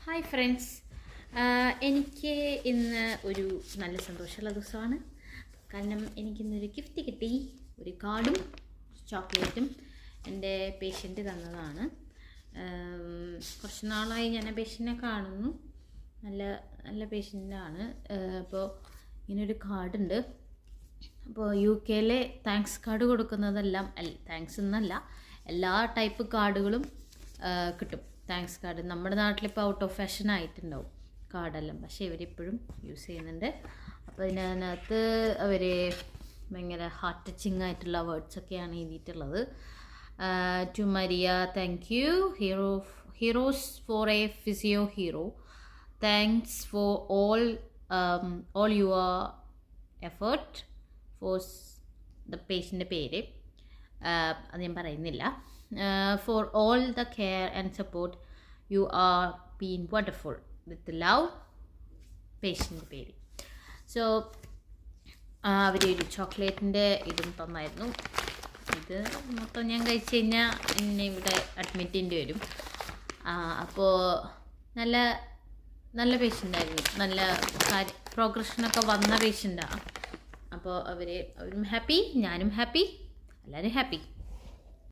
Hi friends, എനിക്ക് ഇന്ന് ഒരു നല്ല സന്തോഷമുള്ള ദിവസമാണ്. കാരണം എനിക്കിന്നൊരു ഗിഫ്റ്റ് കിട്ടി. ഒരു കാർഡും ചോക്ലേറ്റും എൻ്റെ പേഷ്യൻ്റ് തന്നതാണ്. കുറച്ച് നാളായി ഞാൻ ആ പേഷ്യൻറ്റിനെ കാണുന്നു. നല്ല നല്ല പേഷ്യൻ്റാണ്. അപ്പോൾ ഇങ്ങനൊരു കാർഡുണ്ട്. അപ്പോൾ UK-ലെ താങ്ക്സ് കാർഡ് കൊടുക്കുന്നതെല്ലാം താങ്ക്സ് എന്നല്ല, എല്ലാ ടൈപ്പ് കാർഡുകളും കിട്ടും. താങ്ക്സ് കാർഡ് നമ്മുടെ നാട്ടിലിപ്പോൾ ഔട്ട് ഓഫ് ഫാഷൻ ആയിട്ടുണ്ടാവും കാർഡെല്ലാം, പക്ഷേ ഇവരിപ്പോഴും യൂസ് ചെയ്യുന്നുണ്ട്. അപ്പോൾ ഇതിനകത്ത് അവർ ഭയങ്കര ഹാർട്ട് ടച്ചിങ് ആയിട്ടുള്ള വേർഡ്സൊക്കെയാണ് എഴുതിയിട്ടുള്ളത്. To Maria, thank you. Heroes for a physio hero. Thanks for all your effort for the പേഷ്യൻ്റെ പേര് അത് ഞാൻ പറയുന്നില്ല. For all the care and support, you are being wonderful. With love, പേഷ്യൻ്റെ പേര്. സോ അവരൊരു ചോക്ലേറ്റിൻ്റെ ഇതും തന്നായിരുന്നു. ഇത് മൊത്തം ഞാൻ കഴിച്ച് കഴിഞ്ഞാൽ എന്നെ ഇവിടെ അഡ്മിറ്റ് ചെയ്യേണ്ടി വരും. അപ്പോൾ നല്ല നല്ല പേഷ്യൻ്റായിരുന്നു. നല്ല പ്രോഗ്രഷനൊക്കെ വന്ന പേഷ്യൻ്റാണ്. അപ്പോൾ അവരും ഹാപ്പി, ഞാനും ഹാപ്പി, എല്ലാവരും ഹാപ്പി.